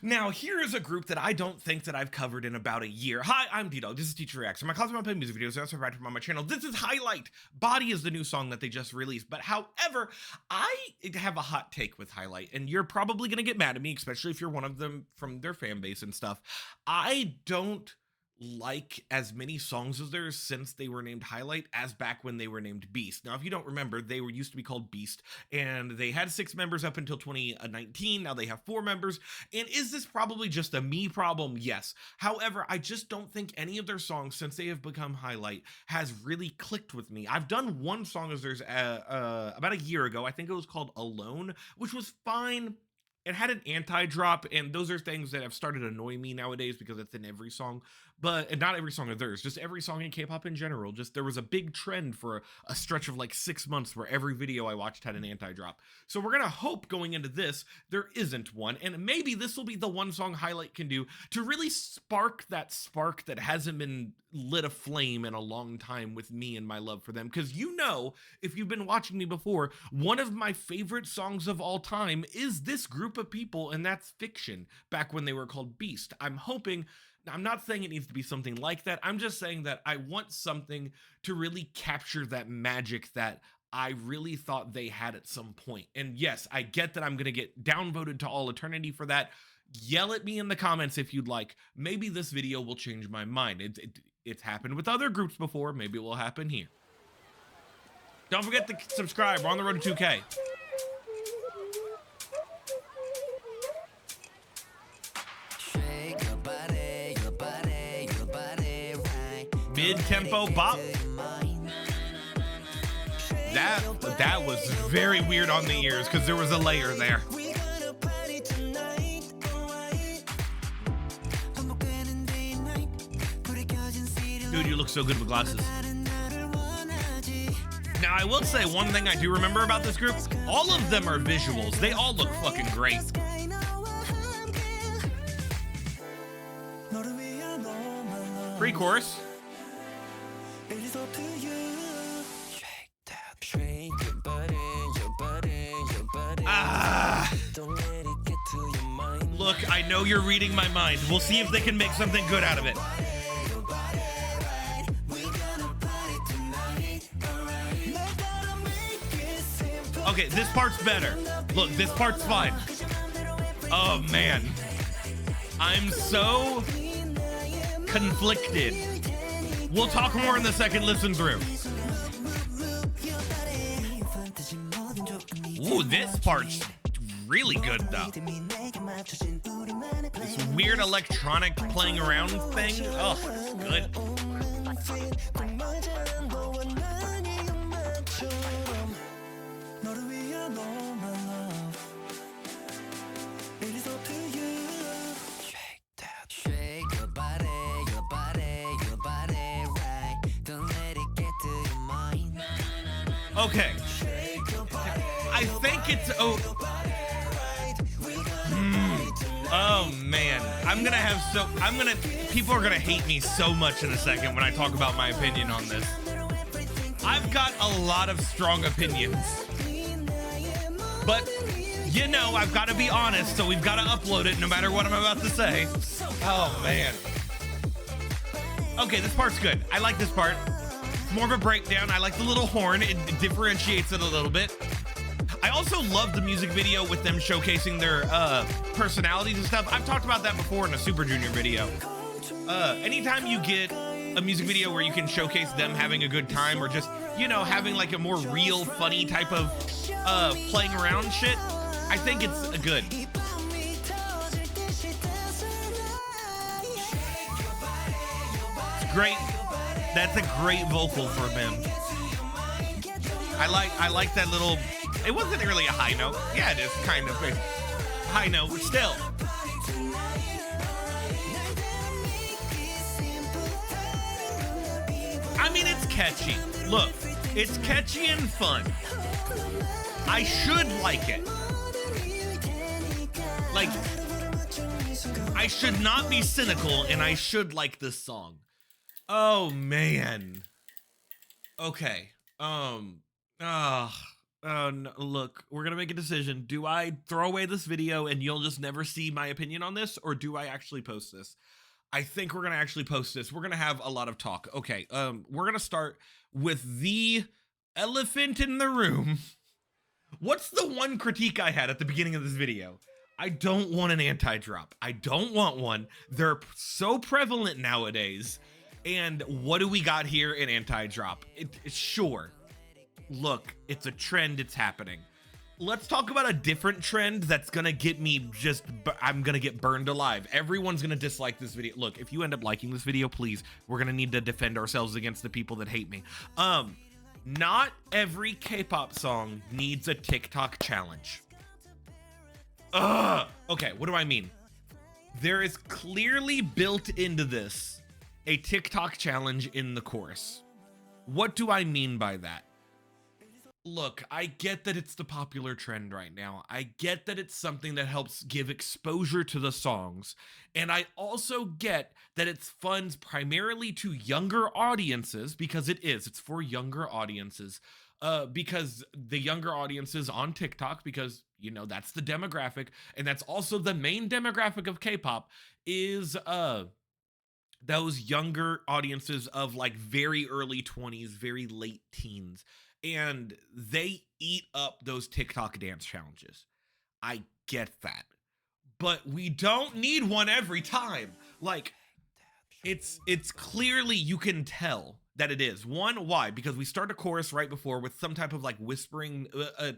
Now, here is a group that I don't think that I've covered in about a year. Hi, I'm Ddog. This is Teacher Reacts. My class, I play music videos. I also write from on my channel. This is Highlight. Body is the new song that they just released. But however, I have a hot take with Highlight, and you're probably going to get mad at me, especially if you're one of them from their fan base and stuff. I don't like as many songs of theirs since they were named Highlight as back when they were named Beast. Now, if you don't remember, they were used to be called Beast, and they had 6 members up until 2019. Now they have 4 members. And is this probably just a me problem? Yes. However, I just don't think any of their songs since they have become Highlight has really clicked with me. I've done one song of theirs about a year ago. I think it was called Alone, which was fine. It had an anti-drop, and those are things that have started annoying me nowadays because it's in every song, and not every song of theirs, just every song in K-pop in general. Just there was a big trend for a stretch of like 6 months where every video I watched had an anti-drop. So we're gonna hope going into this there isn't one, and maybe this will be the one song Highlight can do to really spark that hasn't been lit a flame in a long time with me and my love for them. Because you know, if you've been watching me before, one of my favorite songs of all time is this group of people, and that's Fiction, back when they were called Beast. I'm not saying it needs to be something like that. I'm just saying that I want something to really capture that magic that I really thought they had at some point. And yes, I get that I'm going to get downvoted to all eternity for that. Yell at me in the comments if you'd like. Maybe this video will change my mind. It's happened with other groups before. Maybe it will happen here. Don't forget to subscribe. We're on the road to 2K. Mid-tempo bop. That was very weird on the ears because there was a layer there. Dude, you look so good with glasses. Now, I will say one thing I do remember about this group. All of them are visuals. They all look fucking great. Pre-chorus. Look, I know you're reading my mind. We'll see if they can make something good out of it. Okay, this part's better. Look, this part's fine. Oh, man. I'm so conflicted. We'll talk more in the second listen through. Ooh, this part's really good, though. This weird electronic playing around thing. Oh, it's good. Okay. I think it's oh man. People are gonna hate me so much in a second when I talk about my opinion on this. I've got a lot of strong opinions. But you know, I've got to be honest, so we've got to upload it no matter what I'm about to say. Oh man. Okay, this part's good. I like this part. More of a breakdown. I like the little horn. It differentiates it a little bit. I also love the music video with them showcasing their personalities and stuff. I've talked about that before in a Super Junior video. Anytime you get a music video where you can showcase them having a good time or just, you know, having like a more real, funny type of playing around shit, I think it's good. It's great. That's a great vocal for him. I like that little. It wasn't really a high note. Yeah, it is kind of high note, but still. I mean, it's catchy. Look, it's catchy and fun. I should like it. Like, I should not be cynical, and I should like this song. Oh man. Okay. Look, we're gonna make a decision. Do I throw away this video and you'll just never see my opinion on this, or do I actually post this? I think we're gonna actually post this. We're gonna have a lot of talk. Okay, we're gonna start with the elephant in the room. What's the one critique I had at the beginning of this video? I don't want an anti-drop. I don't want one. They're so prevalent nowadays. And what do we got here in anti-drop? Sure. Look, it's a trend, it's happening. Let's talk about a different trend that's gonna get me I'm gonna get burned alive. Everyone's gonna dislike this video. Look, if you end up liking this video, please, we're gonna need to defend ourselves against the people that hate me. Not every K-pop song needs a TikTok challenge. Okay, what do I mean? There is clearly built into this a TikTok challenge in the chorus. What do I mean by that? Look, I get that it's the popular trend right now. I get that it's something that helps give exposure to the songs. And I also get that it's fun primarily to younger audiences, because it's for younger audiences. Because the younger audiences on TikTok, because, you know, that's the demographic. And that's also the main demographic of K-pop is those younger audiences of like very early 20s, very late teens. And they eat up those TikTok dance challenges. I get that. But we don't need one every time. Like, it's clearly, you can tell that it is. One, why? Because we start a chorus right before with some type of like whispering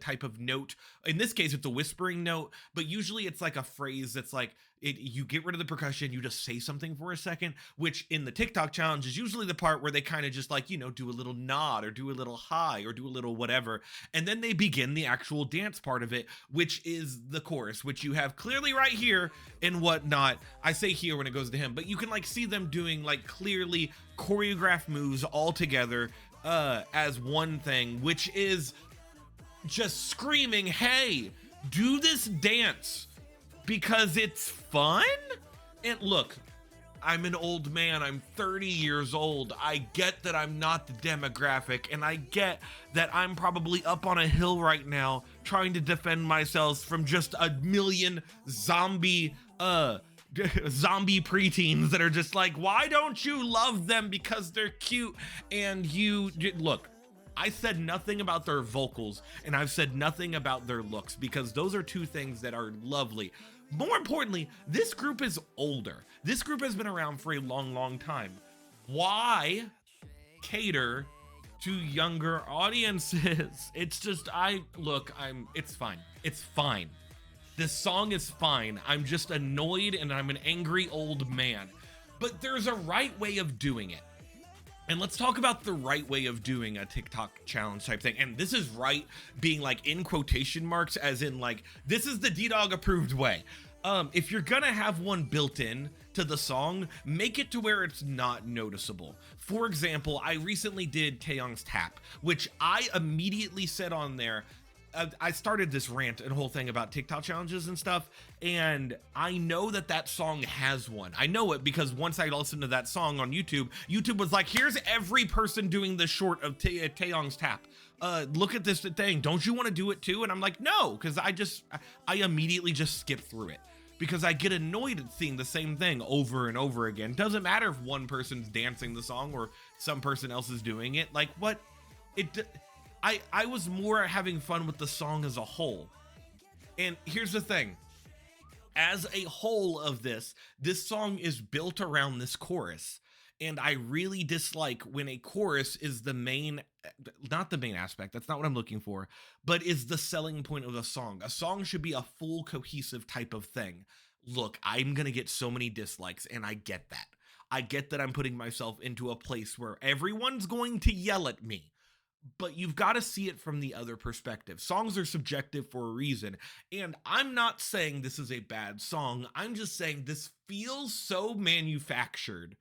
type of note. In this case, it's a whispering note, but usually it's like a phrase that's like, you get rid of the percussion, you just say something for a second, which in the TikTok challenge is usually the part where they kind of just like, you know, do a little nod or do a little hi or do a little whatever. And then they begin the actual dance part of it, which is the chorus, which you have clearly right here and whatnot. I say here when it goes to him, but you can like see them doing like clearly choreographed moves all together as one thing, which is just screaming, hey, do this dance because it's fun. And look, I'm an old man, I'm 30 years old. I get that I'm not the demographic, and I get that I'm probably up on a hill right now trying to defend myself from just a million zombie preteens that are just like, why don't you love them because they're cute? And you look, I said nothing about their vocals, and I've said nothing about their looks, because those are two things that are lovely. More importantly, this group is older. This group has been around for a long, long time. Why cater to younger audiences? It's just, it's fine. It's fine. This song is fine. I'm just annoyed and I'm an angry old man. But there's a right way of doing it. And let's talk about the right way of doing a TikTok challenge type thing. And this is right being like in quotation marks, as in like, this is the Ddog approved way. If you're gonna have one built in to the song, make it to where it's not noticeable. For example, I recently did Taeyong's Tap, which I immediately said on there, I started this rant and whole thing about TikTok challenges and stuff, and I know that song has one. I know it because once I listened to that song on YouTube, YouTube was like, here's every person doing the short of Taeyong's Tap. Look at this thing. Don't you want to do it too? And I'm like, no, because I immediately just skip through it, because I get annoyed at seeing the same thing over and over again. Doesn't matter if one person's dancing the song or some person else is doing it. Like, what? I was more having fun with the song as a whole. And here's the thing. As a whole of this song is built around this chorus. And I really dislike when a chorus is not the main aspect, that's not what I'm looking for, but is the selling point of the song. A song should be a full cohesive type of thing. Look, I'm gonna get so many dislikes, and I get that. I get that I'm putting myself into a place where everyone's going to yell at me. But you've got to see it from the other perspective. Songs are subjective for a reason. And I'm not saying this is a bad song. I'm just saying this feels so manufactured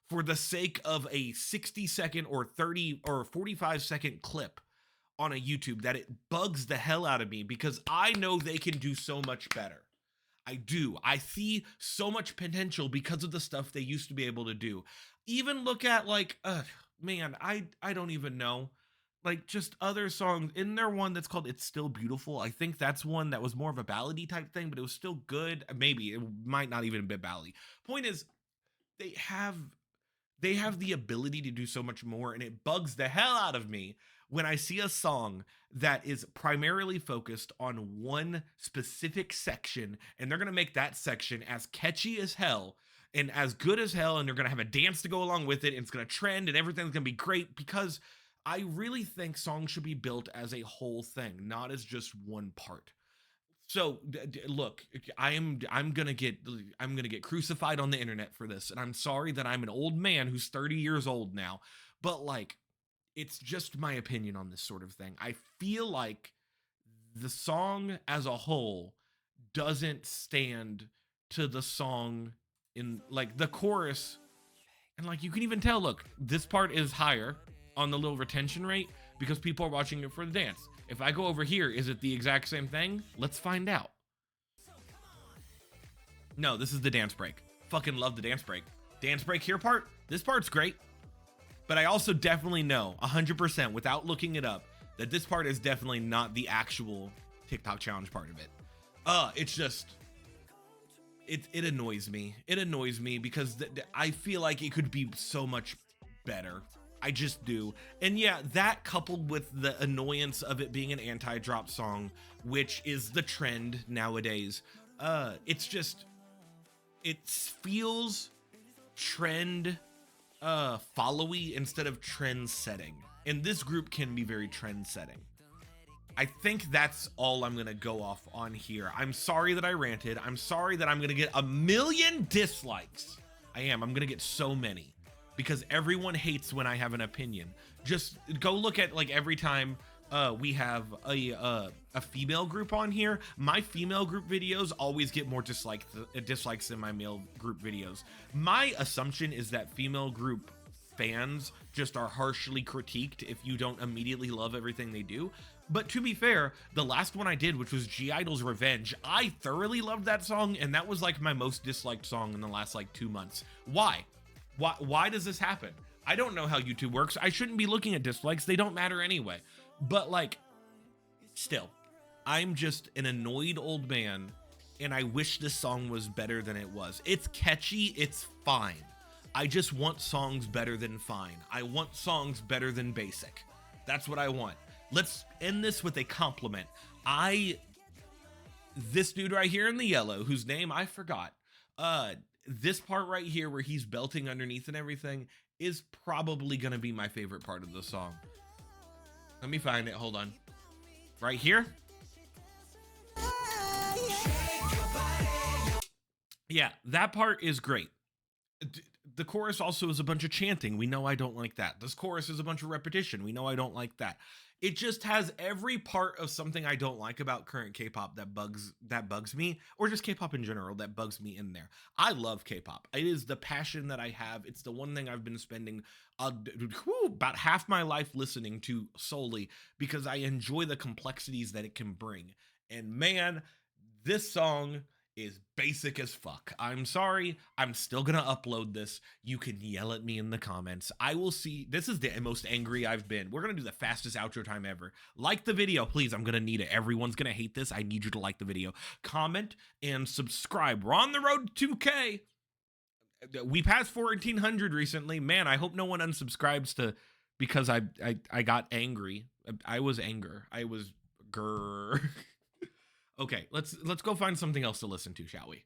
for the sake of a 60-second or 30 or 45-second clip on a YouTube that it bugs the hell out of me, because I know they can do so much better. I do. I see so much potential because of the stuff they used to be able to do. Even look at like, man, I don't even know. like just other songs in there. One that's called "It's Still Beautiful." I think that's one that was more of a ballady type thing, but it was still good. Maybe it might not even be ballady. Point is, they have they have the ability to do so much more, and it bugs the hell out of me when I see a song that is primarily focused on one specific section, and they're gonna make that section as catchy as hell and as good as hell, and they're gonna have a dance to go along with it, and it's gonna trend, and everything's gonna be great, because I really think songs should be built as a whole thing, not as just one part. So look, I'm gonna get crucified on the internet for this, and I'm sorry that I'm an old man who's 30 years old now, but like, it's just my opinion on this sort of thing. I feel like the song as a whole doesn't stand to the song in like the chorus, and like you can even tell, look, this part is higher on the little retention rate because people are watching it for the dance. If I go over here, is it the exact same thing? Let's find out. No, this is the dance break. Fucking love the dance break. Dance break here part. This part's great. But I also definitely know 100% without looking it up that this part is definitely not the actual TikTok challenge part of it. It's just, it annoys me. It annoys me because I feel like it could be so much better. I just do. And yeah, that coupled with the annoyance of it being an anti-drop song, which is the trend nowadays, it's just, it feels trend followy instead of trend setting. And this group can be very trend setting. I think that's all I'm gonna go off on here. I'm sorry that I ranted. I'm sorry that I'm gonna get a million dislikes. I'm gonna get so many because everyone hates when I have an opinion. Just go look at like every time we have a female group on here, my female group videos always get more dislikes than my male group videos. My assumption is that female group fans just are harshly critiqued if you don't immediately love everything they do. But to be fair, the last one I did, which was (G)I-DLE's Revenge, I thoroughly loved that song, and that was like my most disliked song in the last like 2 months. Why? Why does this happen? I don't know how YouTube works. I shouldn't be looking at dislikes. They don't matter anyway. But like, still, I'm just an annoyed old man, and I wish this song was better than it was. It's catchy, it's fine. I just want songs better than fine. I want songs better than basic. That's what I want. Let's end this with a compliment. This dude right here in the yellow, whose name I forgot, this part right here where he's belting underneath and everything is probably gonna be my favorite part of the song. Let me find it, hold on. Right here? Yeah, that part is great. The chorus also is a bunch of chanting. We know I don't like that. This chorus is a bunch of repetition. We know I don't like that. It just has every part of something I don't like about current K-pop that bugs me, or just K-pop in general that bugs me in there. I love K-pop. It is the passion that I have. It's the one thing I've been spending about half my life listening to solely because I enjoy the complexities that it can bring. And man, this song is basic as fuck. I'm sorry. I'm still gonna upload this. You can yell at me in the comments. I will see. This is the most angry I've been. We're gonna do the fastest outro time ever. Like the video, please. I'm gonna need it. Everyone's gonna hate this. I need you to like the video, comment, and subscribe. We're on the road to 2K. We passed 1,400 recently. Man, I hope no one unsubscribes to because I got angry. I was anger. I was grrr. Okay, let's go find something else to listen to, shall we?